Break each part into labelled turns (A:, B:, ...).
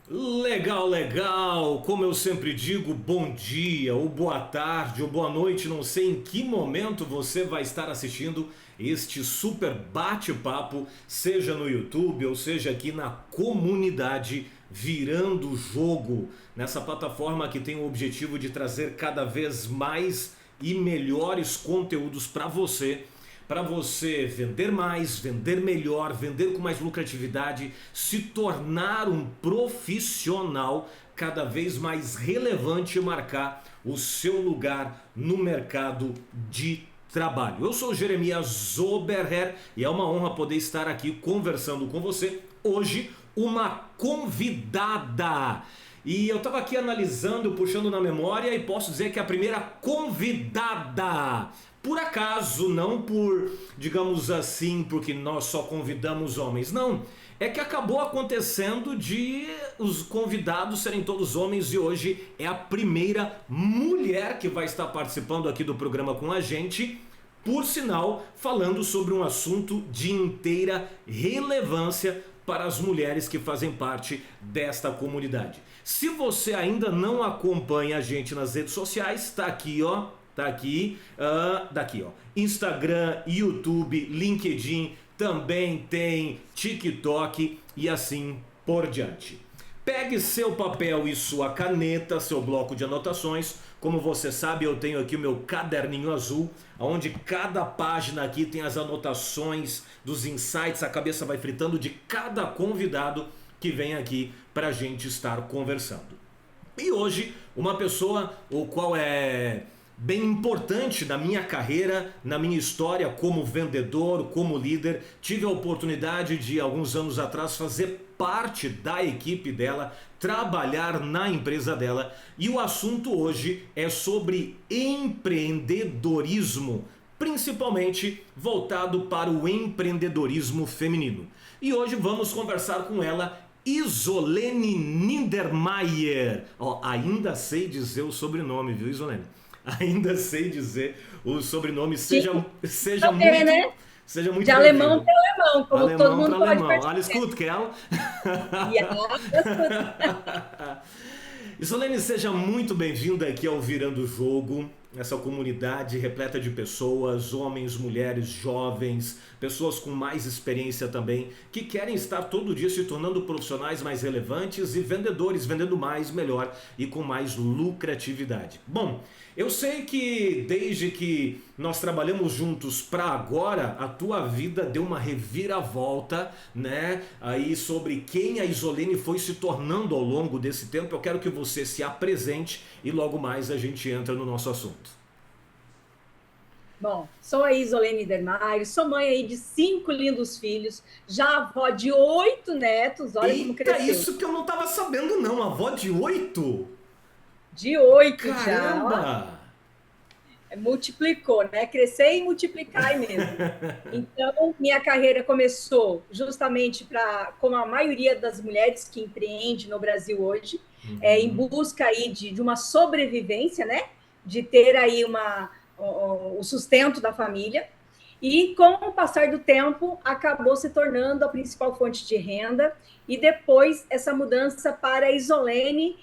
A: Legal, legal. Como eu sempre digo, bom dia, ou boa tarde, ou boa noite. Não sei em que momento você vai estar assistindo este super bate-papo, seja no YouTube ou seja aqui na comunidade Virando o Jogo, nessa plataforma que tem o objetivo de trazer cada vez mais e melhores conteúdos para você vender mais, vender melhor, vender com mais lucratividade, se tornar um profissional cada vez mais relevante e marcar o seu lugar no mercado de trabalho. Eu sou Jeremias Oberher e é uma honra poder estar aqui conversando com você hoje, uma convidada. E eu estava aqui analisando, puxando na memória e posso dizer que é a primeira convidada. Por acaso, não por, digamos assim, porque nós só convidamos homens, não. É que acabou acontecendo de os convidados serem todos homens e hoje é a primeira mulher que vai estar participando aqui do programa com a gente. Por sinal, falando sobre um assunto de inteira relevância para as mulheres que fazem parte desta comunidade. Se você ainda não acompanha a gente nas redes sociais, tá aqui, ó. Tá aqui, daqui, ó. Instagram, YouTube, LinkedIn, também tem TikTok e assim por diante. Pegue seu papel e sua caneta, seu bloco de anotações. Como você sabe, eu tenho aqui o meu caderninho azul, onde cada página aqui tem as anotações dos insights, a cabeça vai fritando de cada convidado que vem aqui para a gente estar conversando. E hoje, uma pessoa o qual é bem importante na minha carreira, na minha história como vendedor, como líder. Tive a oportunidade de, alguns anos atrás, fazer parte da equipe dela, trabalhar na empresa dela. E o assunto hoje é sobre empreendedorismo, principalmente voltado para o empreendedorismo feminino. E hoje vamos conversar com ela, Isolene Niedermayer. Ainda sei dizer o sobrenome, viu, Isolene? Ainda sei dizer o sobrenome.
B: Sim,
A: Seja
B: saber,
A: muito,
B: né?
A: seja
B: De
A: muito
B: alemão
A: bem-vinda.
B: para alemão, como todo
A: Alemão para
B: mundo pode
A: alemão.
B: perceber.
A: Alles gut, Kerl?
B: Ja, das tut.
A: Isolene, seja muito bem-vinda aqui ao Virando o Jogo, essa comunidade repleta de pessoas, homens, mulheres, jovens, pessoas com mais experiência também, que querem estar todo dia se tornando profissionais mais relevantes e vendedores, vendendo mais, melhor e com mais lucratividade. Bom, eu sei que desde que nós trabalhamos juntos para agora, a tua vida deu uma reviravolta, né? Aí sobre quem a Isolene foi se tornando ao longo desse tempo. Eu quero que você se apresente e logo mais a gente entra no nosso assunto.
B: Bom, sou a Isolene Niedermayer, sou mãe aí de 5 lindos filhos, já avó de 8 netos, olha como
A: Eita,
B: cresceu.
A: isso que eu não tava sabendo não, avó de 8.
B: De 8 já, ó,
A: Caramba!
B: multiplicou, né? Crescer e multiplicar aí mesmo. Então, minha carreira começou justamente para, como a maioria das mulheres que empreende no Brasil hoje, em busca aí de uma sobrevivência, né? De ter aí o sustento da família. E com o passar do tempo, acabou se tornando a principal fonte de renda. E depois, essa mudança para a Isolene,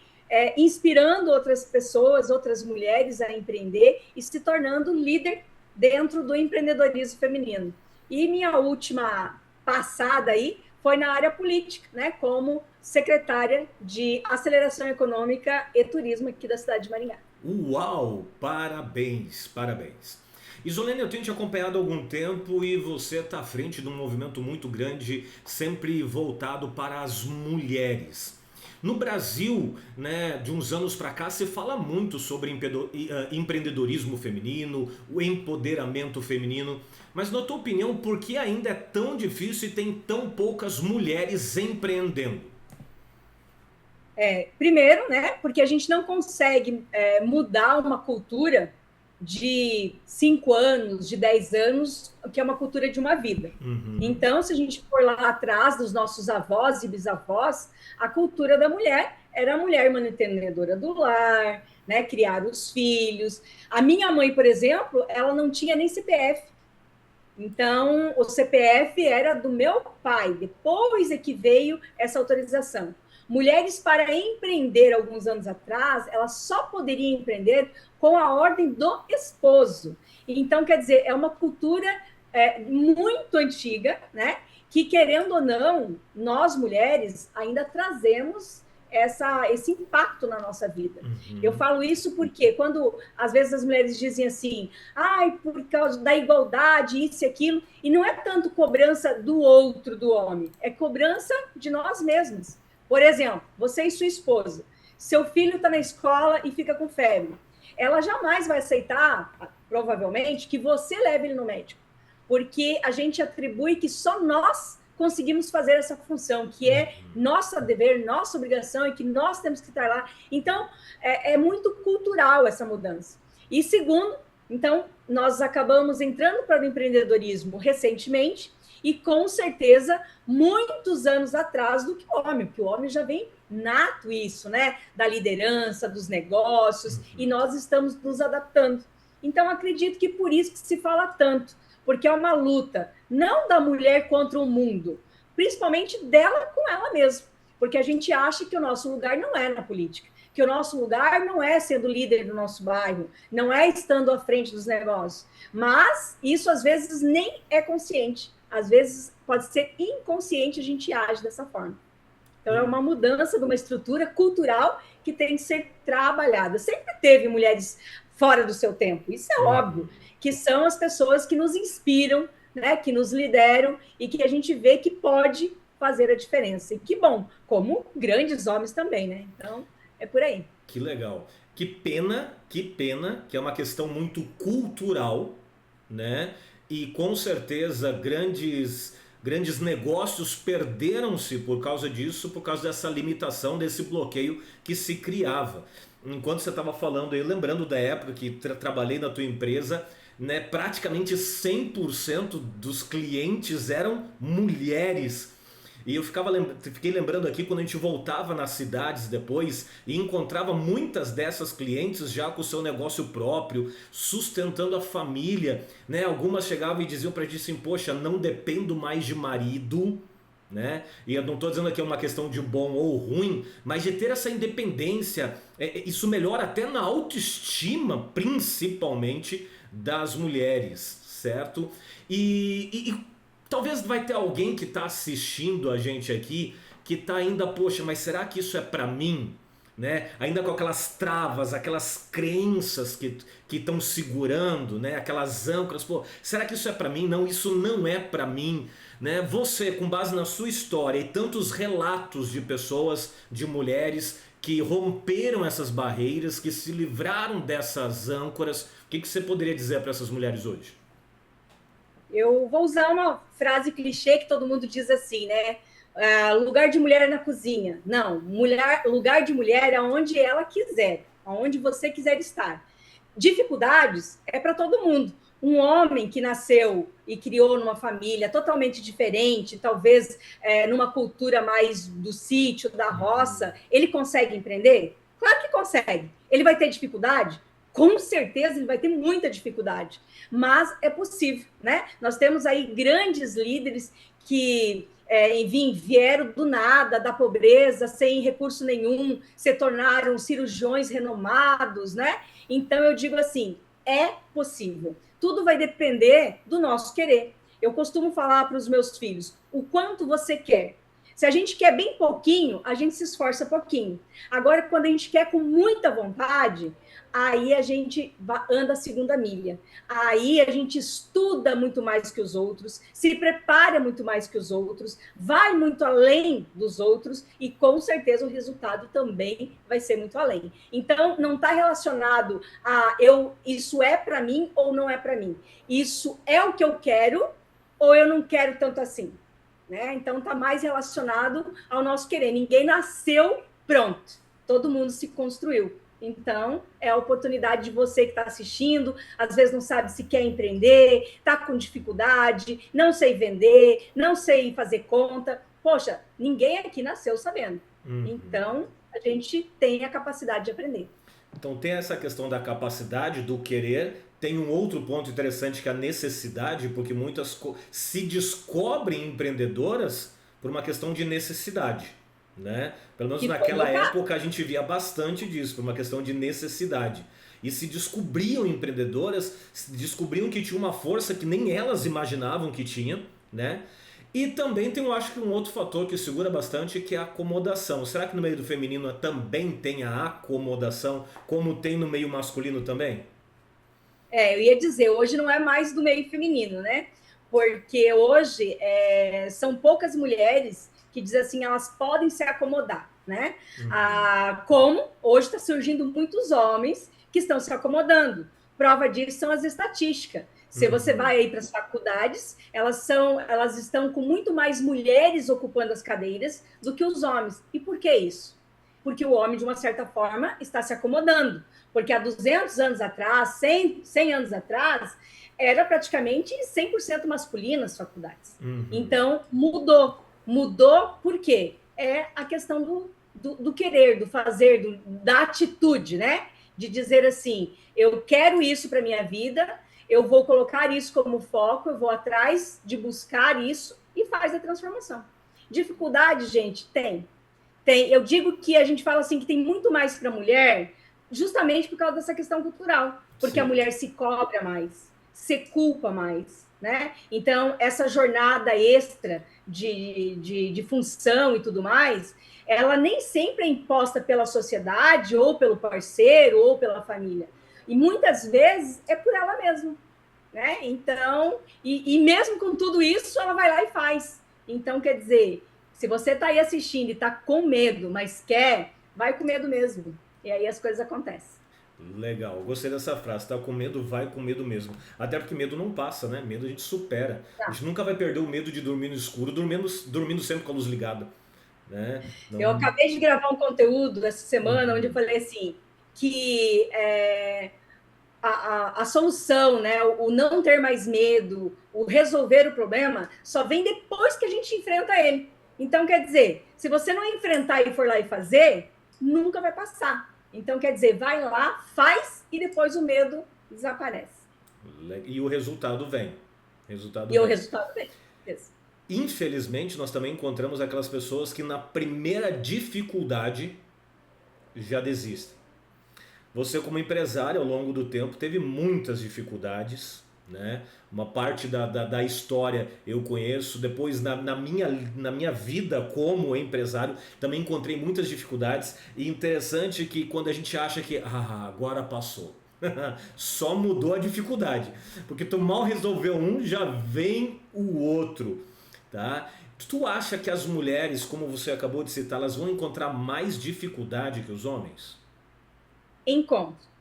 B: inspirando outras pessoas, outras mulheres a empreender e se tornando líder dentro do empreendedorismo feminino. E minha última passada aí foi na área política, né, como secretária de Aceleração Econômica e Turismo aqui da cidade de Maringá.
A: Uau! Parabéns, parabéns. Isolene, eu tenho te acompanhado há algum tempo e você está à frente de um movimento muito grande, sempre voltado para as mulheres. No Brasil, né, de uns anos para cá, se fala muito sobre empreendedorismo feminino, o empoderamento feminino. Mas, na tua opinião, por que ainda é tão difícil e tem tão poucas mulheres empreendendo?
B: Primeiro, né, porque a gente não consegue mudar uma cultura de 5 anos, de 10 anos, que é uma cultura de uma vida. Então, se a gente for lá atrás dos nossos avós e bisavós, a cultura da mulher era a mulher mantenedora do lar, né, criar os filhos. A minha mãe, por exemplo, ela não tinha nem CPF. Então, o CPF era do meu pai, depois é que veio essa autorização. Mulheres para empreender alguns anos atrás, elas só poderiam empreender com a ordem do esposo. Então, quer dizer, é uma cultura muito antiga, né? Que, querendo ou não, nós mulheres ainda trazemos esse impacto na nossa vida.
A: Uhum.
B: Eu falo isso porque quando, às vezes, as mulheres dizem assim, ai, por causa da igualdade, isso e aquilo, e não é tanto cobrança do outro, do homem, é cobrança de nós mesmas. Por exemplo, você e sua esposa, seu filho está na escola e fica com febre. Ela jamais vai aceitar, provavelmente, que você leve ele no médico, porque a gente atribui que só nós conseguimos fazer essa função, que é nosso dever, nossa obrigação, e que nós temos que estar lá. Então, é muito cultural essa mudança. E segundo, então, nós acabamos entrando para o empreendedorismo recentemente, e com certeza muitos anos atrás do que o homem, porque o homem já vem nato isso, né? Da liderança, dos negócios, e nós estamos nos adaptando. Então, acredito que por isso que se fala tanto, porque é uma luta, não da mulher contra o mundo, principalmente dela com ela mesma, porque a gente acha que o nosso lugar não é na política, que o nosso lugar não é sendo líder do nosso bairro, não é estando à frente dos negócios, mas isso às vezes nem é consciente, às vezes pode ser inconsciente, a gente age dessa forma. Então é uma mudança de uma estrutura cultural que tem que ser trabalhada. Sempre teve mulheres fora do seu tempo, isso é óbvio, que são as pessoas que nos inspiram, né, que nos lideram e que a gente vê que pode fazer a diferença. E que bom, como grandes homens também, né? Então, é por aí.
A: Que legal. Que pena, que é uma questão muito cultural, né? E com certeza grandes negócios perderam-se por causa disso, por causa dessa limitação, desse bloqueio que se criava. Enquanto você estava falando aí, lembrando da época que trabalhei na tua empresa, né, praticamente 100% dos clientes eram mulheres. E eu fiquei lembrando aqui quando a gente voltava nas cidades depois e encontrava muitas dessas clientes já com o seu negócio próprio, sustentando a família, né? Algumas chegavam e diziam pra gente assim, poxa, não dependo mais de marido, né? E eu não estou dizendo que é uma questão de bom ou ruim, mas de ter essa independência, isso melhora até na autoestima, principalmente das mulheres, certo? E talvez vai ter alguém que está assistindo a gente aqui que está ainda, poxa, mas será que isso é para mim? Né? Ainda com aquelas travas, aquelas crenças que estão segurando, né? Aquelas âncoras, pô, será que isso é para mim? Não, isso não é para mim. Né? Você, com base na sua história e tantos relatos de pessoas, de mulheres que romperam essas barreiras, que se livraram dessas âncoras, o que você poderia dizer para essas mulheres hoje?
B: Eu vou usar uma frase clichê que todo mundo diz assim, né? Lugar de mulher é na cozinha. Não, lugar de mulher é onde ela quiser, aonde você quiser estar. Dificuldades é para todo mundo. Um homem que nasceu e criou numa família totalmente diferente, talvez numa cultura mais do sítio, da roça, ele consegue empreender? Claro que consegue. Ele vai ter dificuldade? Com certeza ele vai ter muita dificuldade, mas é possível, né? Nós temos aí grandes líderes que vieram do nada, da pobreza, sem recurso nenhum, se tornaram cirurgiões renomados, né? Então eu digo assim, é possível. Tudo vai depender do nosso querer. Eu costumo falar para os meus filhos, o quanto você quer. Se a gente quer bem pouquinho, a gente se esforça pouquinho. Agora, quando a gente quer com muita vontade, aí a gente anda a segunda milha. Aí a gente estuda muito mais que os outros, se prepara muito mais que os outros, vai muito além dos outros e com certeza o resultado também vai ser muito além. Então, não está relacionado a isso é para mim ou não é para mim. Isso é o que eu quero ou eu não quero tanto assim. Né? Então, está mais relacionado ao nosso querer. Ninguém nasceu pronto. Todo mundo se construiu. Então, é a oportunidade de você que está assistindo, às vezes não sabe se quer empreender, está com dificuldade, não sei vender, não sei fazer conta. Poxa, ninguém aqui nasceu sabendo. Então, a gente tem a capacidade de aprender.
A: Então tem essa questão da capacidade, do querer. Tem um outro ponto interessante que é a necessidade, porque muitas se descobrem empreendedoras por uma questão de necessidade. né? Pelo menos
B: Que foi
A: naquela
B: meu caso.
A: época a gente via bastante disso, por uma questão de necessidade. E se descobriam empreendedoras, se descobriam que tinha uma força que nem elas imaginavam que tinha, né? E também tem, eu acho que um outro fator que segura bastante, que é a acomodação. Será que no meio do feminino também tem a acomodação, como tem no meio masculino também?
B: Eu ia dizer, hoje não é mais do meio feminino, né? Porque hoje são poucas mulheres que dizem assim, elas podem se acomodar, né? Como hoje está surgindo muitos homens que estão se acomodando. Prova disso são as estatísticas. Se você
A: Uhum.
B: vai aí para as faculdades, elas estão com muito mais mulheres ocupando as cadeiras do que os homens. E por que isso? Porque o homem, de uma certa forma, está se acomodando. Porque há 200 anos atrás, 100 anos atrás, era praticamente 100% masculino as faculdades.
A: Uhum.
B: Então, mudou. Mudou por quê? É a questão do querer, do fazer, da atitude, né? De dizer assim, eu quero isso para minha vida, eu vou colocar isso como foco, eu vou atrás de buscar isso e faz a transformação. Dificuldade, gente, tem. Eu digo que a gente fala assim que tem muito mais para a mulher, justamente por causa dessa questão cultural, porque a
A: Sim.
B: mulher se cobra mais, se culpa mais, né? Então, essa jornada extra de função e tudo mais, ela nem sempre é imposta pela sociedade, ou pelo parceiro, ou pela família. E muitas vezes é por ela mesma, né? Então, e mesmo com tudo isso, ela vai lá e faz. Então, quer dizer, se você está aí assistindo e está com medo, mas quer, vai com medo mesmo. E aí as coisas acontecem.
A: Legal, gostei dessa frase. Tá com medo, vai com medo mesmo. Até porque medo não passa, né? Medo a gente supera. A
B: Tá.
A: gente nunca vai perder o medo de dormir no escuro, dormindo sempre com a luz ligada, né?
B: Eu
A: Não.
B: acabei de gravar um conteúdo essa semana onde eu
A: Uhum.
B: falei assim que a solução, né, o não ter mais medo, o resolver o problema, só vem depois que a gente enfrenta ele. Então, quer dizer, se você não enfrentar e for lá e fazer, nunca vai passar. Então, quer dizer, vai lá, faz e depois o medo desaparece.
A: E o resultado vem. O resultado
B: E o
A: vem.
B: resultado vem. Isso.
A: Infelizmente, nós também encontramos aquelas pessoas que na primeira dificuldade já desistem. Você, como empresário, ao longo do tempo, teve muitas dificuldades, né? Uma parte da história eu conheço. Depois, na minha vida como empresário, também encontrei muitas dificuldades. E interessante que quando a gente acha que agora passou, só mudou a dificuldade. Porque tu mal resolveu um, já vem o outro, tá? Tu acha que as mulheres, como você acabou de citar, elas vão encontrar mais dificuldade que os homens?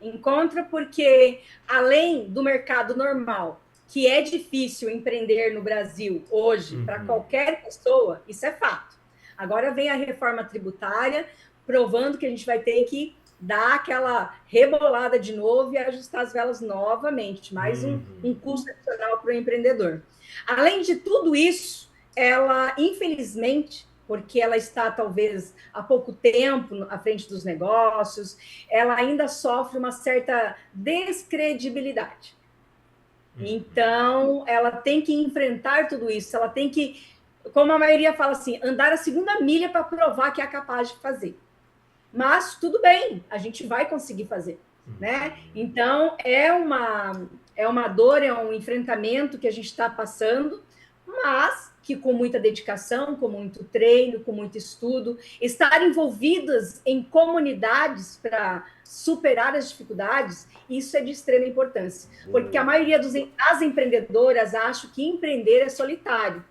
B: Encontra porque, além do mercado normal, que é difícil empreender no Brasil hoje para
A: Uhum.
B: qualquer pessoa, isso é fato. Agora vem a reforma tributária, provando que a gente vai ter que dar aquela rebolada de novo e ajustar as velas novamente, mais
A: Uhum.
B: um custo adicional para o empreendedor. Além de tudo isso, ela, infelizmente, porque ela está talvez há pouco tempo à frente dos negócios, ela ainda sofre uma certa descredibilidade. Então, ela tem que enfrentar tudo isso, ela tem que, como a maioria fala assim, andar a segunda milha para provar que é capaz de fazer. Mas tudo bem, a gente vai conseguir fazer, né? Então, é uma dor, é um enfrentamento que a gente está passando, mas que com muita dedicação, com muito treino, com muito estudo, estar envolvidas em comunidades para superar as dificuldades, isso é de extrema importância. Porque a
A: Boa.
B: maioria das empreendedoras acha que empreender é solitário,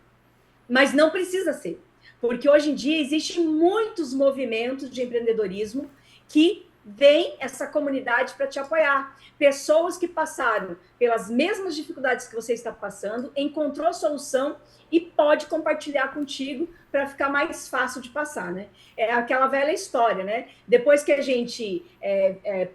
B: mas não precisa ser. Porque hoje em dia existem muitos movimentos de empreendedorismo que vem essa comunidade para te apoiar. Pessoas que passaram pelas mesmas dificuldades que você está passando, encontrou a solução e pode compartilhar contigo para ficar mais fácil de passar, né? É aquela velha história, né? Depois que a gente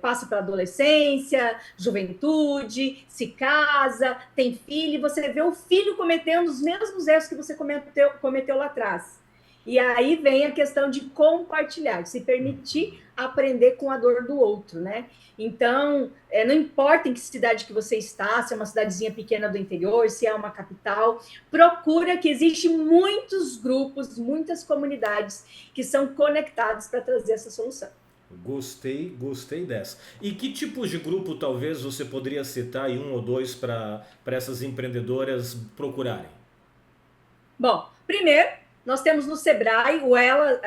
B: passa pela adolescência, juventude, se casa, tem filho, você vê o filho cometendo os mesmos erros que você cometeu lá atrás. E aí vem a questão de compartilhar, de se permitir aprender com a dor do outro, né? Então, não importa em que cidade que você está, se é uma cidadezinha pequena do interior, se é uma capital, procura que existem muitos grupos, muitas comunidades que são conectados para trazer essa solução.
A: Gostei dessa. E que tipos de grupo talvez você poderia citar aí um ou dois para essas empreendedoras procurarem?
B: Bom, primeiro, nós temos no Sebrae, o Ela,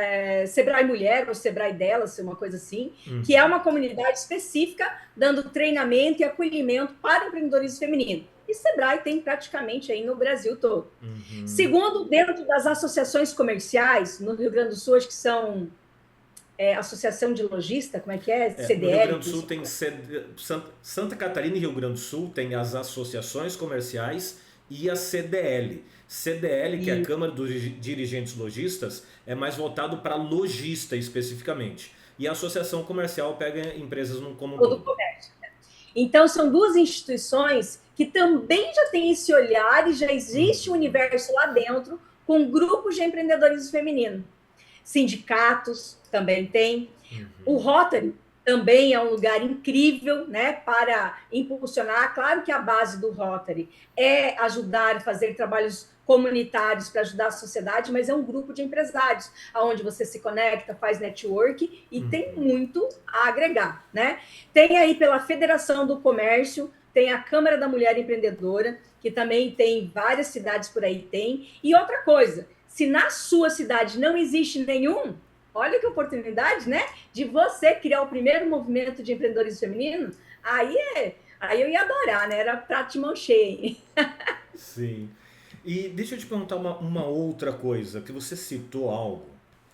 B: Sebrae Mulher, ou Sebrae Delas, uma coisa assim, que é uma comunidade específica dando treinamento e acolhimento para empreendedorismo feminino. E Sebrae tem praticamente aí no Brasil todo. Segundo, dentro das associações comerciais, no Rio Grande do Sul, acho que são Associação de Logista, como é que é?
A: No Rio Grande
B: CDL.
A: do Sul tem Santa Catarina e Rio Grande do Sul tem as associações comerciais e a CDL. CDL, que é a Câmara dos Dirigentes Lojistas, é mais voltado para lojista especificamente. E a Associação Comercial pega empresas como um
B: Todo o
A: todo.
B: comércio. Então, são duas instituições que também já têm esse olhar e já existe um universo lá dentro com grupos de empreendedorismo feminino. Sindicatos também tem. O Rotary também é um lugar incrível, né, para impulsionar. Claro que a base do Rotary é ajudar a fazer trabalhos comunitários para ajudar a sociedade, mas é um grupo de empresários, onde você se conecta, faz network e tem muito a agregar, né? Tem aí pela Federação do Comércio, tem a Câmara da Mulher Empreendedora, que também tem várias cidades por aí tem. E outra coisa, se na sua cidade não existe nenhum, olha que oportunidade, né? De você criar o primeiro movimento de empreendedorismo feminino, aí eu ia adorar, né? Era prato de mão cheia.
A: Sim. E deixa eu te perguntar uma outra coisa, que você citou algo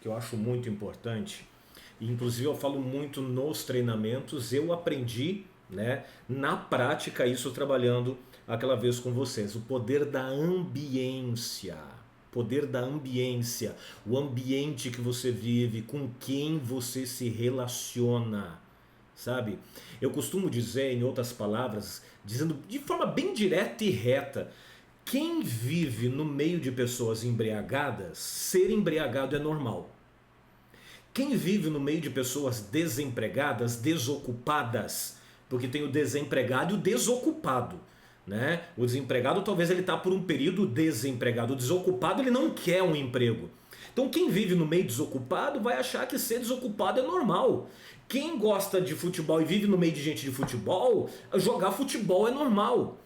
A: que eu acho muito importante, e inclusive eu falo muito nos treinamentos, eu aprendi, né, na prática isso trabalhando aquela vez com vocês, o poder da ambiência. Poder da ambiência, o ambiente que você vive, com quem você se relaciona, sabe? Eu costumo dizer, em outras palavras, dizendo de forma bem direta e reta, quem vive no meio de pessoas embriagadas, ser embriagado é normal. Quem vive no meio de pessoas desempregadas, desocupadas, porque tem o desempregado e o desocupado, né? O desempregado talvez ele está por um período desempregado, o desocupado ele não quer um emprego. Então quem vive no meio desocupado vai achar que ser desocupado é normal. Quem gosta de futebol e vive no meio de gente de futebol, jogar futebol é normal.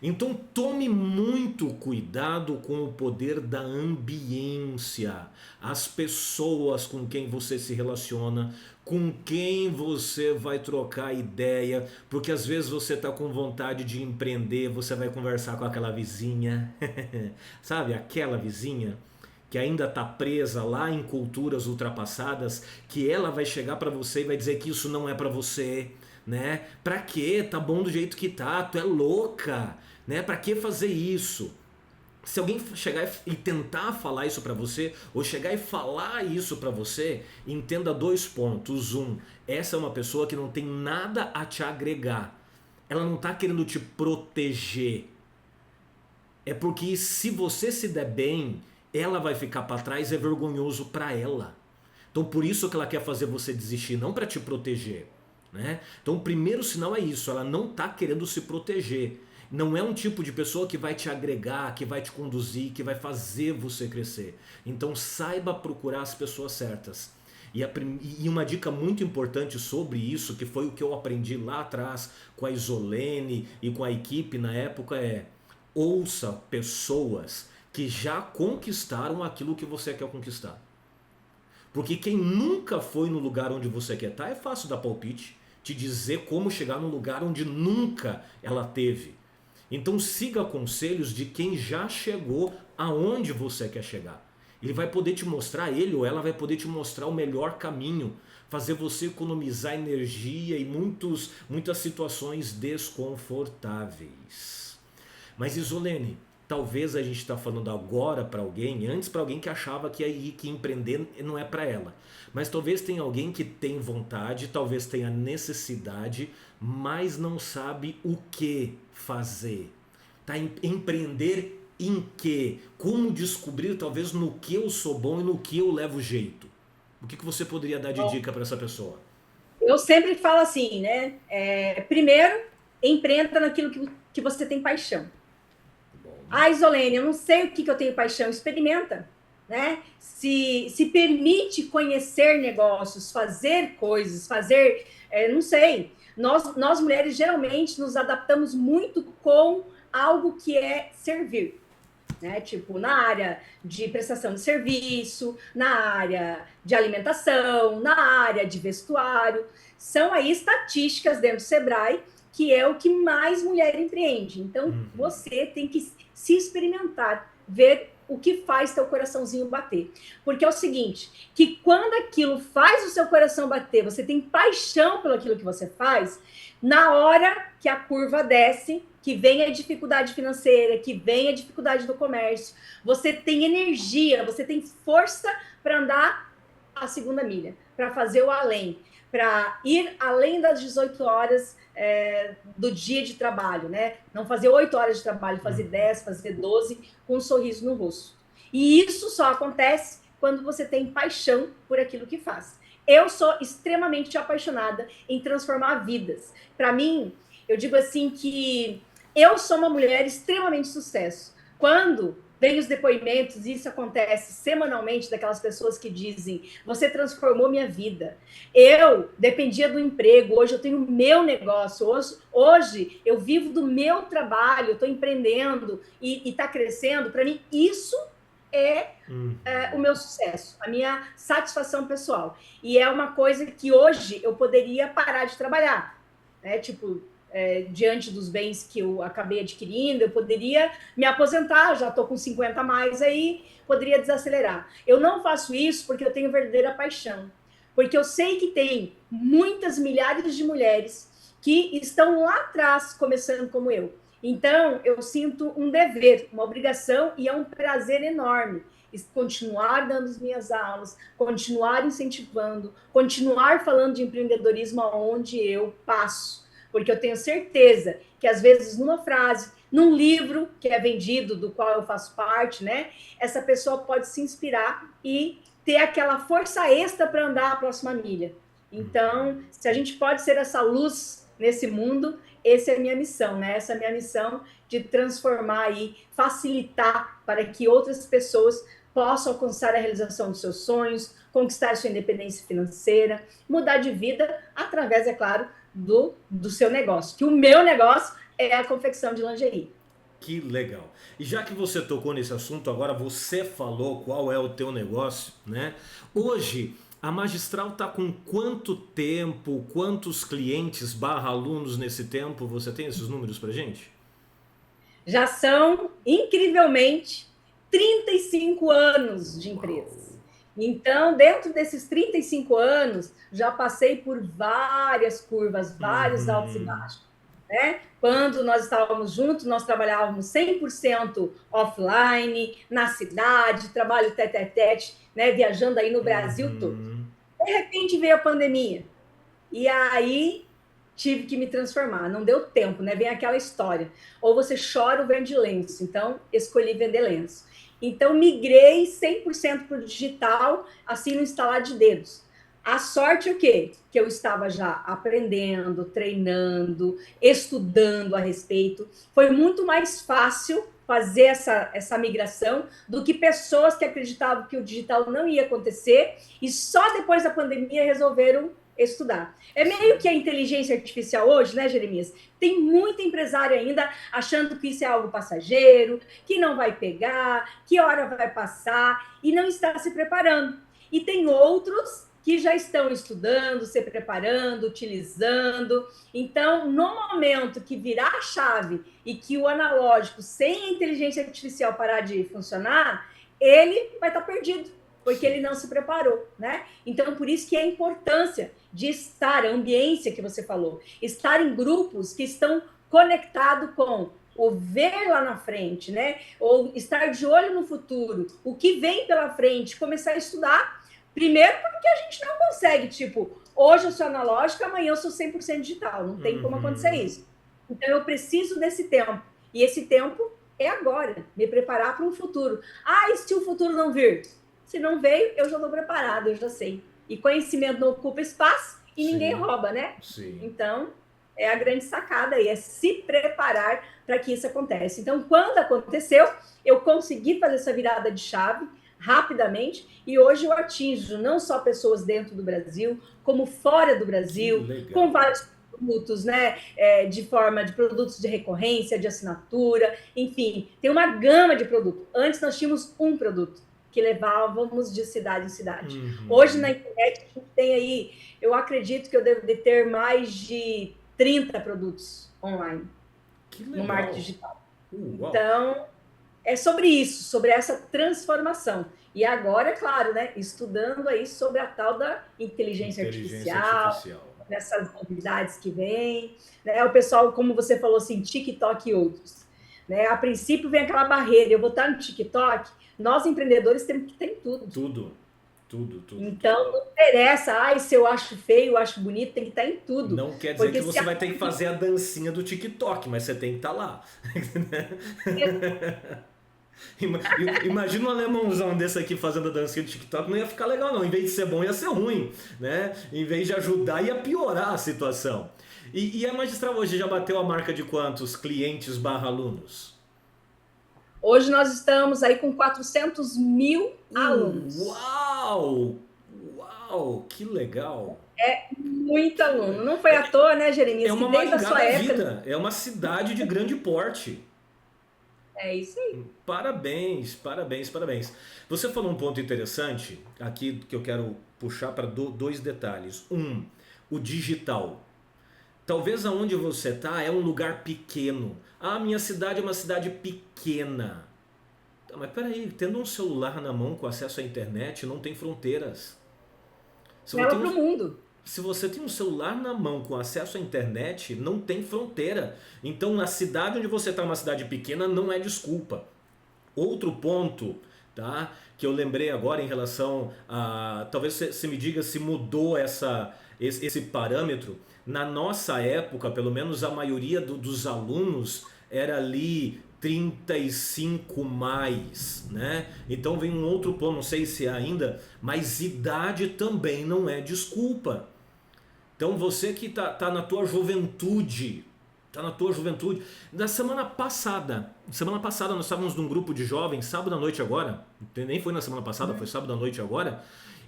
A: Então tome muito cuidado com o poder da ambiência, as pessoas com quem você se relaciona, com quem você vai trocar ideia, porque às vezes você está com vontade de empreender, você vai conversar com aquela vizinha, sabe, aquela vizinha que ainda está presa lá em culturas ultrapassadas, que ela vai chegar para você e vai dizer que isso não é para você, né? Pra quê? Tá bom do jeito que tá, tu é louca, né? Pra que fazer isso? Se alguém chegar e tentar falar isso pra você, ou chegar e falar isso pra você, entenda dois pontos. Essa é uma pessoa que não tem nada a te agregar. Ela não tá querendo te proteger. É porque se você se der bem, ela vai ficar pra trás, é vergonhoso pra ela. Então por isso que ela quer fazer você desistir, não pra te proteger. Né? Então o primeiro sinal é isso, ela não está querendo se proteger. Não é um tipo de pessoa que vai te agregar, que vai te conduzir, que vai fazer você crescer. Então saiba procurar as pessoas certas. E uma dica muito importante sobre isso, que foi o que eu aprendi lá atrás com a Isolene e com a equipe na época, é: ouça pessoas que já conquistaram aquilo que você quer conquistar. Porque quem nunca foi no lugar onde você quer estar, é fácil dar palpite, te dizer como chegar num lugar onde nunca ela teve. Então siga conselhos de quem já chegou aonde você quer chegar. Ele vai poder te mostrar, ele ou ela vai poder te mostrar o melhor caminho, fazer você economizar energia e muitas situações desconfortáveis. Mas Isolene, talvez a gente está falando agora para alguém, antes para alguém que achava que empreender não é para ela. Mas talvez tenha alguém que tem vontade, talvez tenha necessidade, mas não sabe o que fazer. Tá? Empreender em quê? Como descobrir talvez no que eu sou bom e no que eu levo jeito? O que você poderia dar de
B: Bom,
A: dica para essa pessoa?
B: eu sempre falo assim, né? Primeiro, empreenda naquilo que você tem paixão.
A: Bom.
B: Ah, Isolene, eu não sei o que eu tenho paixão. Experimenta, né? Se permite conhecer negócios, fazer coisas, fazer, não sei. Nós mulheres geralmente nos adaptamos muito com algo que é servir. Né? Tipo, na área de prestação de serviço, na área de alimentação, na área de vestuário. São aí estatísticas dentro do Sebrae que é o que mais mulher empreende. Então, você tem que se experimentar, ver o que faz teu coraçãozinho bater. Porque é o seguinte, que quando aquilo faz o seu coração bater, você tem paixão pelo aquilo que você faz, na hora que a curva desce, que vem a dificuldade financeira, que vem a dificuldade do comércio, você tem energia, você tem força para andar a segunda milha, para fazer o além, para ir além das 18 horas do dia de trabalho, né? Não fazer 8 horas de trabalho, fazer 10, fazer 12, com um sorriso no rosto. E isso só acontece quando você tem paixão por aquilo que faz. Eu sou extremamente apaixonada em transformar vidas. Para mim, eu digo assim que eu sou uma mulher extremamente sucesso. Quando vem os depoimentos, e isso acontece semanalmente, daquelas pessoas que dizem, você transformou minha vida. Eu dependia do emprego, hoje eu tenho o meu negócio, hoje eu vivo do meu trabalho, estou empreendendo e está crescendo. Para mim, isso é o meu sucesso, a minha satisfação pessoal. E é uma coisa que hoje eu poderia parar de trabalhar, né? Tipo, diante dos bens que eu acabei adquirindo, eu poderia me aposentar, já estou com 50 a mais aí, poderia desacelerar. Eu não faço isso porque eu tenho verdadeira paixão, porque eu sei que tem muitas milhares de mulheres que estão lá atrás, começando como eu. Então, eu sinto um dever, uma obrigação, e é um prazer enorme continuar dando as minhas aulas, continuar incentivando, continuar falando de empreendedorismo aonde eu passo. Porque eu tenho certeza que, às vezes, numa frase, num livro que é vendido, do qual eu faço parte, né? Essa pessoa pode se inspirar e ter aquela força extra para andar a próxima milha. Então, se a gente pode ser essa luz nesse mundo, essa é a minha missão, né? Essa é a minha missão de transformar e facilitar para que outras pessoas possam alcançar a realização dos seus sonhos, conquistar sua independência financeira, mudar de vida através, é claro, do seu negócio. Que o meu negócio é a confecção de lingerie.
A: Que legal. E já que você tocou nesse assunto, agora você falou qual é o teu negócio, né? Hoje, a Magistral está com quanto tempo, quantos clientes barra alunos nesse tempo? Você tem esses números pra gente?
B: Já são, incrivelmente, 35 anos de
A: Uau.
B: empresa. Então, dentro desses 35 anos, já passei por várias curvas, vários altos e baixos. Né? Quando nós estávamos juntos, nós trabalhávamos 100% offline, na cidade, trabalho tete-a-tete, né? Viajando aí no Brasil todo. De repente veio a pandemia. E aí tive que me transformar. Não deu tempo, né? Vem aquela história. Ou você chora ou vende lenço. Então, escolhi vender lenço. Então, migrei 100% para o digital, assim, no instalar de dedos. A sorte é o quê? Que eu estava já aprendendo, treinando, estudando a respeito. Foi muito mais fácil fazer essa migração do que pessoas que acreditavam que o digital não ia acontecer e só depois da pandemia resolveram estudar. É meio que a inteligência artificial hoje, né, Jeremias? Tem muito empresário ainda achando que isso é algo passageiro, que não vai pegar, que hora vai passar, e não está se preparando. E tem outros que já estão estudando, se preparando, utilizando. Então, no momento que virar a chave e que o analógico, sem a inteligência artificial parar de funcionar, ele vai estar perdido, porque ele não se preparou, né? Então, por isso que é a importância de estar, a ambiência que você falou, estar em grupos que estão conectados com o ver lá na frente, né? Ou estar de olho no futuro, o que vem pela frente, começar a estudar. Primeiro, porque a gente não consegue, tipo, hoje eu sou analógica, amanhã eu sou 100% digital. Não tem como acontecer isso. Então, eu preciso desse tempo. E esse tempo é agora, me preparar para um futuro. Ah, e se o futuro não vir? Se não veio, eu já estou preparado, eu já sei. E conhecimento não ocupa espaço e ninguém
A: Sim,
B: rouba, né?
A: sim.
B: Então, é a grande sacada aí, é se preparar para que isso aconteça. Então, quando aconteceu, eu consegui fazer essa virada de chave rapidamente e hoje eu atinjo não só pessoas dentro do Brasil, como fora do
A: Que
B: Brasil, com
A: legal.
B: vários produtos, né, de forma de produtos de recorrência, de assinatura, enfim, tem uma gama de produtos. Antes nós tínhamos um produto que levávamos de cidade em cidade. Hoje na
A: Uhum.
B: internet a gente tem aí, eu acredito que eu devo de ter mais de 30 produtos online
A: Que
B: no marketing
A: legal.
B: digital.
A: Uau.
B: Então, é sobre isso, sobre essa transformação. E agora, é claro, né, estudando aí sobre a tal da inteligência
A: Inteligência
B: artificial,
A: artificial.
B: nessas novidades que vêm, né? O pessoal, como você falou assim, TikTok e outros, né? A princípio vem aquela barreira, eu vou estar no TikTok, nós empreendedores temos que ter em tudo.
A: Tudo. Tudo, tudo, tudo.
B: Então, não interessa, se eu acho feio, eu acho bonito, tem que estar em tudo.
A: Não quer dizer que
B: Porque se
A: você
B: a
A: vai ter que fazer a dancinha do TikTok, mas você tem que estar lá. Imagina um alemãozão desse aqui fazendo a dancinha do TikTok, não ia ficar legal não. Em vez de ser bom, ia ser ruim, né? Em vez de ajudar, ia piorar a situação. E a Magistral hoje já bateu a marca de quantos clientes barra alunos?
B: Hoje nós estamos aí com 400 mil alunos.
A: Uau! Uau! Que legal!
B: Muito aluno. Não foi à toa, né,
A: É
B: Jeremias, que
A: uma
B: desde a
A: Maringá
B: sua
A: da
B: época.
A: vida, é uma cidade de grande porte.
B: É isso aí.
A: Parabéns, parabéns, parabéns. Você falou um ponto interessante aqui que eu quero puxar para dois detalhes. Um, o digital. Talvez aonde você está é um lugar pequeno. Ah, minha cidade é uma cidade pequena. Tá, mas peraí, tendo um celular na mão com acesso à internet não tem fronteiras. Se você
B: Leva
A: tem
B: para o
A: um,
B: mundo.
A: se você tem um celular na mão com acesso à internet, não tem fronteira. Então, a cidade onde você está, uma cidade pequena, não é desculpa. Outro ponto, tá, que eu lembrei agora em relação a... Talvez você me diga se mudou esse parâmetro. Na nossa época, pelo menos a maioria dos alunos era ali 35 mais, né? Então vem um outro ponto, não sei se é ainda, mas idade também não é desculpa. Então você que tá na tua juventude, tá na tua juventude. Semana passada nós estávamos num grupo de jovens, sábado à noite agora, nem foi na semana passada, foi sábado à noite agora,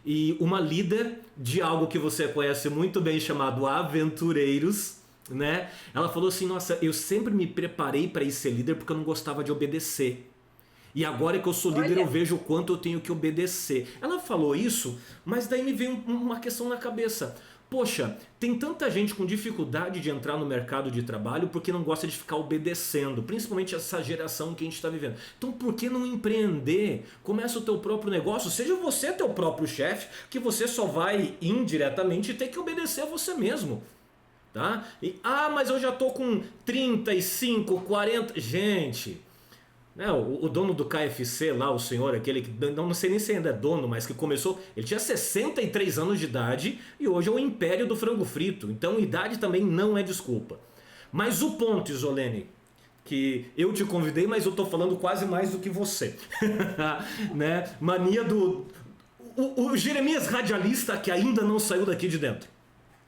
A: e uma líder de algo que você conhece muito bem chamado Aventureiros, né? Ela falou assim: "Nossa, eu sempre me preparei para ir ser líder porque eu não gostava de obedecer. E agora que eu sou líder, eu
B: Olha,
A: vejo o quanto eu tenho que obedecer." Ela falou isso, mas daí me veio uma questão na cabeça. Poxa, tem tanta gente com dificuldade de entrar no mercado de trabalho porque não gosta de ficar obedecendo, principalmente essa geração que a gente está vivendo. Então por que não empreender? Começa o teu próprio negócio, seja você teu próprio chefe, que você só vai indiretamente ter que obedecer a você mesmo. Tá? Mas eu já tô com 35, 40... Gente... né, o dono do KFC lá, o senhor, aquele que não sei nem se ainda é dono, mas que começou, ele tinha 63 anos de idade e hoje é o império do frango frito. Então idade também não é desculpa. Mas o ponto, Isolene, que eu te convidei, mas eu tô falando quase mais do que você. Né? Mania do... O Jeremias radialista que ainda não saiu daqui de dentro.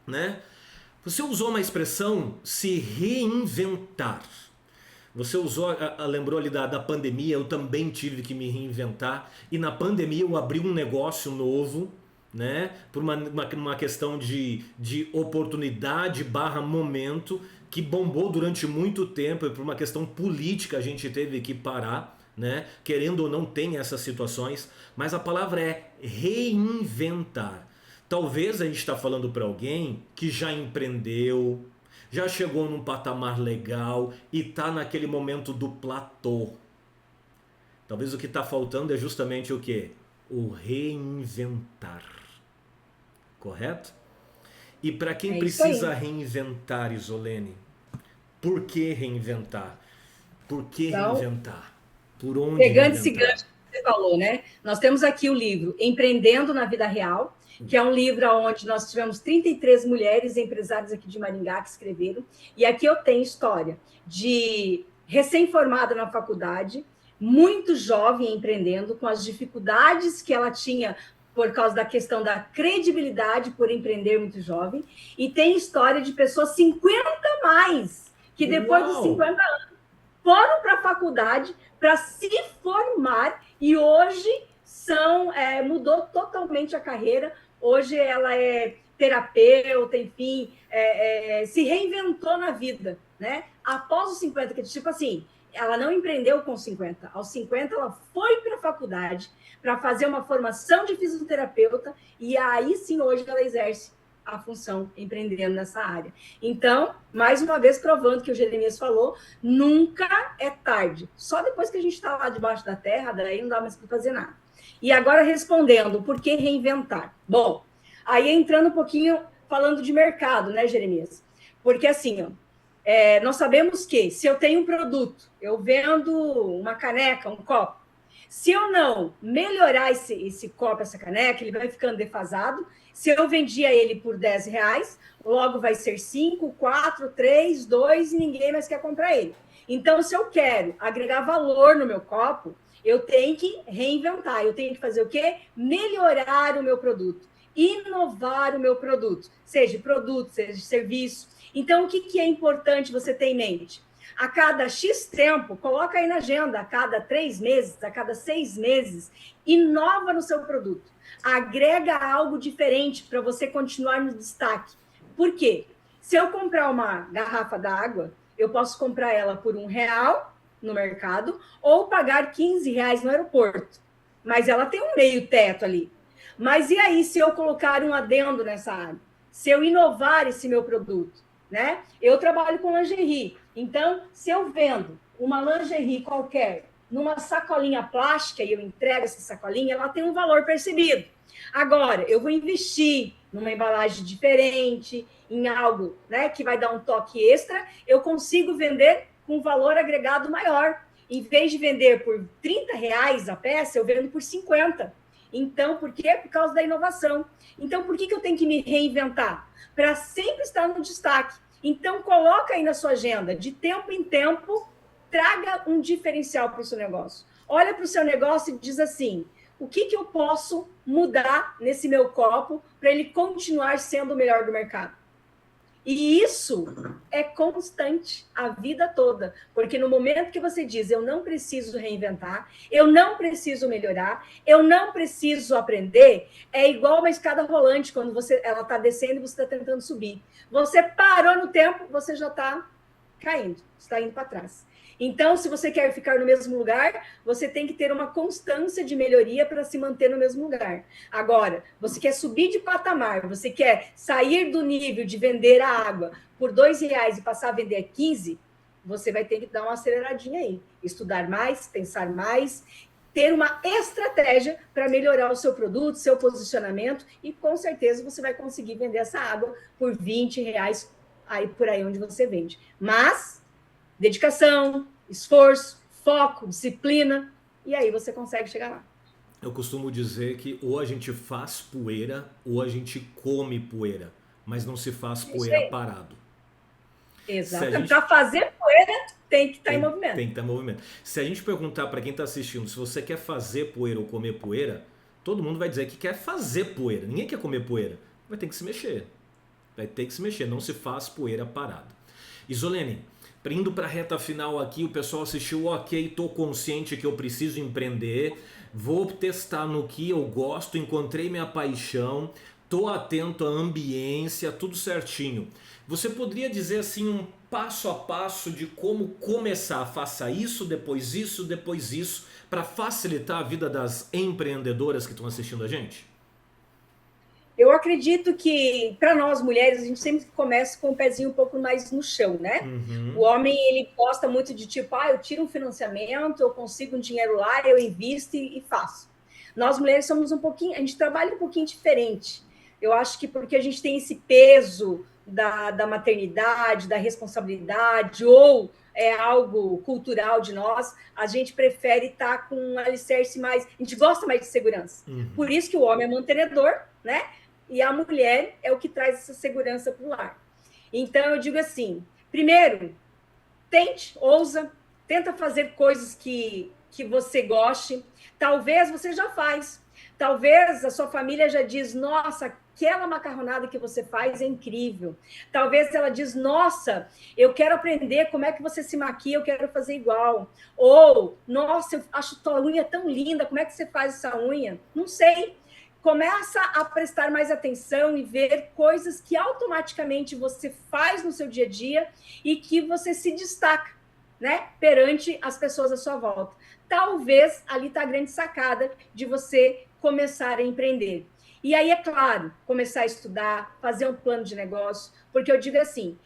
A: Né? Você usou uma expressão se reinventar. Você usou, lembrou ali da pandemia, eu também tive que me reinventar. E na pandemia eu abri um negócio novo, né? Por uma questão de oportunidade barra momento, que bombou durante muito tempo e por uma questão política a gente teve que parar, né? Querendo ou não tem essas situações, mas a palavra é reinventar. Talvez a gente está falando para alguém que já empreendeu, já chegou num patamar legal e está naquele momento do platô. Talvez o que está faltando é justamente o quê? O reinventar. Correto? E para quem
B: é isso aí.
A: precisa reinventar, Isolene, por que reinventar? Por que
B: Então,
A: reinventar? Por onde
B: pegando esse
A: reinventar?
B: gancho que você falou, né? Nós temos aqui o livro Empreendendo na Vida Real, que é um livro onde nós tivemos 33 mulheres empresárias aqui de Maringá que escreveram. E aqui eu tenho história de recém-formada na faculdade, muito jovem empreendendo, com as dificuldades que ela tinha por causa da questão da credibilidade por empreender muito jovem, e tem história de pessoas 50 mais, que depois dos 50 anos foram para a faculdade para se formar e hoje mudou totalmente a carreira. Hoje ela é terapeuta, enfim, se reinventou na vida, né? Após os 50, que tipo assim, ela não empreendeu com 50. Aos 50, ela foi para a faculdade para fazer uma formação de fisioterapeuta e aí sim, hoje ela exerce a função empreendendo nessa área. Então, mais uma vez, provando que o Jeremias falou, nunca é tarde. Só depois que a gente está lá debaixo da terra, daí não dá mais para fazer nada. E agora, respondendo, por que reinventar? Bom, aí entrando um pouquinho, falando de mercado, né, Jeremias? Porque assim, ó, nós sabemos que se eu tenho um produto, eu vendo uma caneca, um copo, se eu não melhorar esse copo, essa caneca, ele vai ficando defasado. Se eu vendia ele por R$10, logo vai ser 5, 4, 3, 2 e ninguém mais quer comprar ele. Então, se eu quero agregar valor no meu copo, eu tenho que reinventar. Eu tenho que fazer o quê? Melhorar o meu produto, inovar o meu produto, seja produto, seja serviço. Então, o que é importante você ter em mente? A cada X tempo, coloca aí na agenda, a cada 3 meses, a cada 6 meses, inova no seu produto. Agrega algo diferente para você continuar no destaque. Por quê? Se eu comprar uma garrafa d'água, eu posso comprar ela por R$1 no mercado ou pagar R$15 no aeroporto. Mas ela tem um meio teto ali. Mas e aí se eu colocar um adendo nessa área? Se eu inovar esse meu produto, né? Eu trabalho com lingerie. Então, se eu vendo uma lingerie qualquer numa sacolinha plástica e eu entrego essa sacolinha, ela tem um valor percebido. Agora, eu vou investir numa embalagem diferente, em algo, né, que vai dar um toque extra, eu consigo vender com valor agregado maior. Em vez de vender por R$30 a peça, eu vendo por 50. Então, por quê? Por causa da inovação. Então, por que eu tenho que me reinventar? Para sempre estar no destaque. Então, coloca aí na sua agenda, de tempo em tempo, traga um diferencial para o seu negócio. Olha para o seu negócio e diz assim, o que eu posso mudar nesse meu copo para ele continuar sendo o melhor do mercado? E isso é constante a vida toda, porque no momento que você diz, eu não preciso reinventar, eu não preciso melhorar, eu não preciso aprender, é igual uma escada rolante, quando ela está descendo e você está tentando subir. Você parou no tempo, você já está caindo, está indo para trás. Então, se você quer ficar no mesmo lugar, você tem que ter uma constância de melhoria para se manter no mesmo lugar. Agora, você quer subir de patamar, você quer sair do nível de vender a água por R$2 e passar a vender a 15, você vai ter que dar uma aceleradinha aí. Estudar mais, pensar mais, ter uma estratégia para melhorar o seu produto, seu posicionamento, e com certeza você vai conseguir vender essa água por R$20 aí, por aí onde você vende. Mas dedicação, esforço, foco, disciplina, e aí você consegue chegar lá.
A: Eu costumo dizer que ou a gente faz poeira ou a gente come poeira, mas não se faz poeira parado.
B: Exato. Gente... Para fazer poeira, tem que estar em movimento.
A: Tem que estar em movimento. Se a gente perguntar para quem está assistindo se você quer fazer poeira ou comer poeira, todo mundo vai dizer que quer fazer poeira. Ninguém quer comer poeira. Vai ter que se mexer. Vai ter que se mexer. Não se faz poeira parado. Isolene, indo para a reta final aqui, o pessoal assistiu, ok, estou consciente que eu preciso empreender, vou testar no que eu gosto, encontrei minha paixão, estou atento à ambiência, tudo certinho. Você poderia dizer assim um passo a passo de como começar? Faça isso, depois isso, para facilitar a vida das empreendedoras que estão assistindo a gente?
B: Eu acredito que, para nós mulheres, a gente sempre começa com o pezinho um pouco mais no chão, né? Uhum. O homem, ele gosta muito de tipo, eu tiro um financiamento, eu consigo um dinheiro lá, eu invisto e faço. Nós mulheres somos um pouquinho, a gente trabalha um pouquinho diferente. Eu acho que porque a gente tem esse peso da maternidade, da responsabilidade, ou é algo cultural de nós, a gente prefere estar com um alicerce mais... A gente gosta mais de segurança. Uhum. Por isso que o homem é mantenedor, né? E a mulher é o que traz essa segurança para o lar. Então, eu digo assim, primeiro, tente, ousa, tenta fazer coisas que você goste. Talvez você já faz. Talvez a sua família já diz, nossa, aquela macarronada que você faz é incrível. Talvez ela diz, nossa, eu quero aprender como é que você se maquia, eu quero fazer igual. Ou, nossa, eu acho tua unha tão linda, como é que você faz essa unha? Não sei. Começa a prestar mais atenção e ver coisas que automaticamente você faz no seu dia a dia e que você se destaca, né, perante as pessoas à sua volta. Talvez ali está a grande sacada de você começar a empreender. E aí, é claro, começar a estudar, fazer um plano de negócio, porque eu digo assim,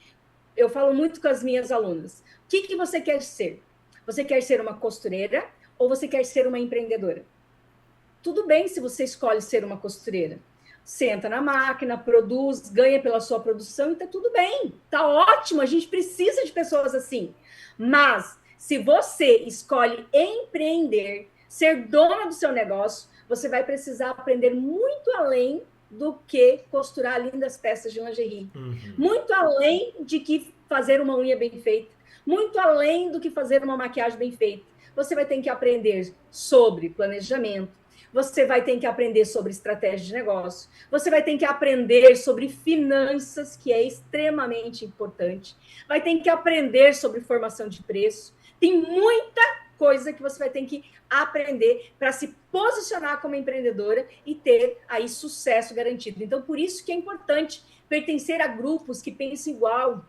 B: eu falo muito com as minhas alunas, o que você quer ser? Você quer ser uma costureira ou você quer ser uma empreendedora? Tudo bem se você escolhe ser uma costureira. Senta na máquina, produz, ganha pela sua produção e tá tudo bem. Tá ótimo, a gente precisa de pessoas assim. Mas se você escolhe empreender, ser dona do seu negócio, você vai precisar aprender muito além do que costurar lindas peças de lingerie. Muito além de que fazer uma unha bem feita. Muito além do que fazer uma maquiagem bem feita. Você vai ter que aprender sobre planejamento, você vai ter que aprender sobre estratégia de negócio, você vai ter que aprender sobre finanças, que é extremamente importante, vai ter que aprender sobre formação de preço. Tem muita coisa que você vai ter que aprender para se posicionar como empreendedora e ter aí sucesso garantido. Então, por isso que é importante pertencer a grupos que pensam igual,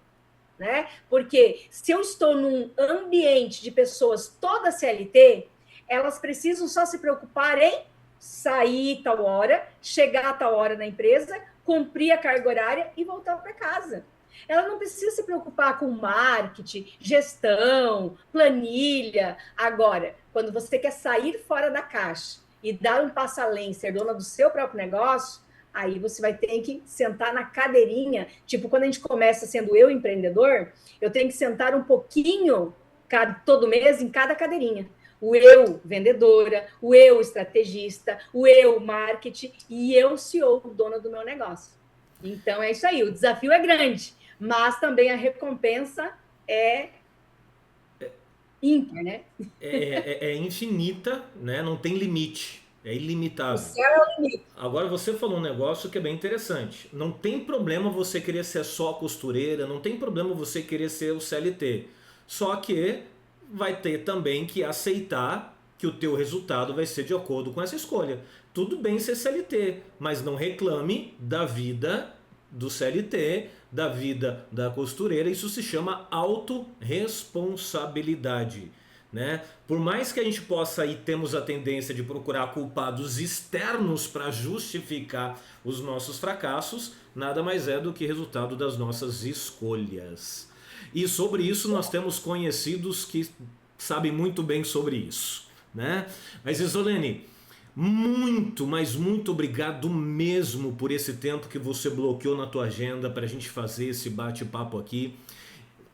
B: né? Porque se eu estou num ambiente de pessoas todas CLT, elas precisam só se preocupar em sair tal hora, chegar a tal hora na empresa, cumprir a carga horária e voltar para casa. Ela não precisa se preocupar com marketing, gestão, planilha. Agora, quando você quer sair fora da caixa e dar um passo além, ser dona do seu próprio negócio, aí você vai ter que sentar na cadeirinha. Tipo, quando a gente começa sendo eu empreendedor, eu tenho que sentar um pouquinho todo mês em cada cadeirinha. O eu vendedora, o eu estrategista, o eu marketing e eu CEO, dona do meu negócio. Então é isso aí, o desafio é grande, mas também a recompensa é ímpar, né?
A: É infinita, né? Não tem limite. É ilimitável.
B: O céu é o limite.
A: Agora você falou um negócio que é bem interessante. Não tem problema você querer ser só costureira, não tem problema você querer ser o CLT. Só que vai ter também que aceitar que o teu resultado vai ser de acordo com essa escolha. Tudo bem ser CLT, mas não reclame da vida do CLT, da vida da costureira. Isso se chama autorresponsabilidade. Né? Por mais que a gente possa e temos a tendência de procurar culpados externos para justificar os nossos fracassos, nada mais é do que resultado das nossas escolhas. E sobre isso nós temos conhecidos que sabem muito bem sobre isso, né? Mas Isolene, muito, mas muito obrigado mesmo por esse tempo que você bloqueou na tua agenda para a gente fazer esse bate-papo aqui.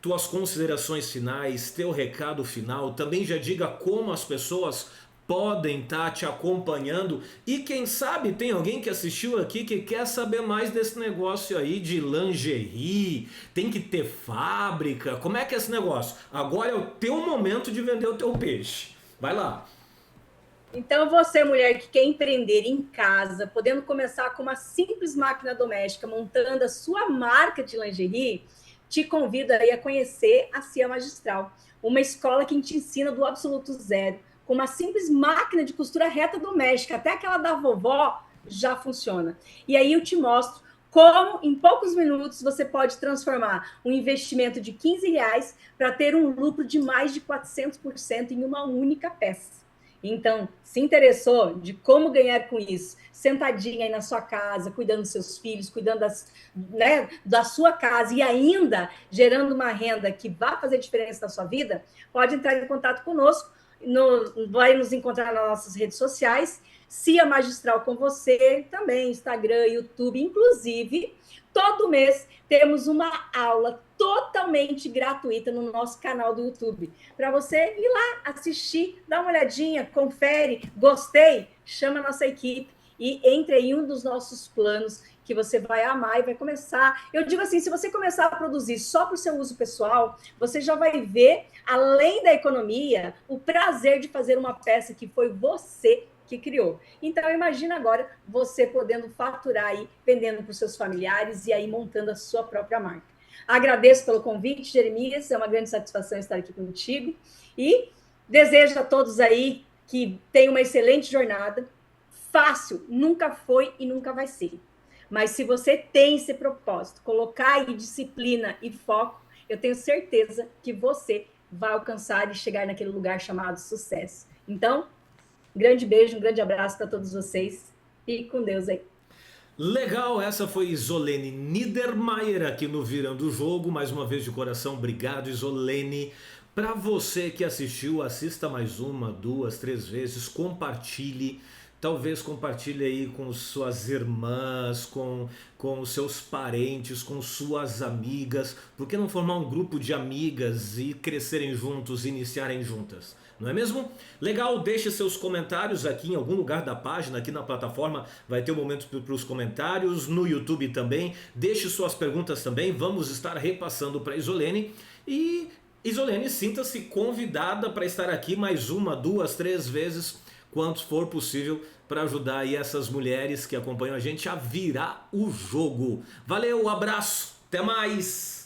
A: Tuas considerações finais, teu recado final, também já diga como as pessoas podem estar te acompanhando e quem sabe tem alguém que assistiu aqui que quer saber mais desse negócio aí de lingerie, tem que ter fábrica, como é que é esse negócio? Agora é o teu momento de vender o teu peixe, vai lá.
B: Então, você, mulher que quer empreender em casa, podendo começar com uma simples máquina doméstica, montando a sua marca de lingerie, te convido aí a conhecer a CIA Magistral, uma escola que te ensina do absoluto zero, com uma simples máquina de costura reta doméstica, até aquela da vovó já funciona. E aí eu te mostro como, em poucos minutos, você pode transformar um investimento de R$ 15 para ter um lucro de mais de 400% em uma única peça. Então, se interessou de como ganhar com isso, sentadinha aí na sua casa, cuidando dos seus filhos, cuidando da sua casa e ainda gerando uma renda que vai fazer diferença na sua vida, pode entrar em contato conosco, vai nos encontrar nas nossas redes sociais, CIA Magistral com você, também Instagram, YouTube, inclusive, todo mês temos uma aula totalmente gratuita no nosso canal do YouTube, para você ir lá assistir, dar uma olhadinha, confere, gostei, chama a nossa equipe e entre em um dos nossos planos, que você vai amar e vai começar. Eu digo assim, se você começar a produzir só para o seu uso pessoal, você já vai ver, além da economia, o prazer de fazer uma peça que foi você que criou. Então, imagina agora você podendo faturar aí, vendendo para os seus familiares e aí montando a sua própria marca. Agradeço pelo convite, Jeremias, é uma grande satisfação estar aqui contigo e desejo a todos aí que tenham uma excelente jornada. Fácil, nunca foi e nunca vai ser. Mas se você tem esse propósito, colocar aí disciplina e foco, eu tenho certeza que você vai alcançar e chegar naquele lugar chamado sucesso. Então, um grande beijo, um grande abraço para todos vocês. Fique com Deus aí.
A: Legal, essa foi Isolene Niedermayer aqui no Virando o Jogo. Mais uma vez de coração, obrigado, Isolene. Para você que assistiu, assista mais uma, duas, três vezes, compartilhe. Talvez compartilhe aí com suas irmãs, com os seus parentes, com suas amigas. Por que não formar um grupo de amigas e crescerem juntos, iniciarem juntas? Não é mesmo? Legal, deixe seus comentários aqui em algum lugar da página, aqui na plataforma vai ter um momento para os comentários, no YouTube também. Deixe suas perguntas também, vamos estar repassando para Isolene. E Isolene, sinta-se convidada para estar aqui mais uma, duas, três vezes, quanto for possível, para ajudar aí essas mulheres que acompanham a gente a virar o jogo. Valeu, abraço, até mais!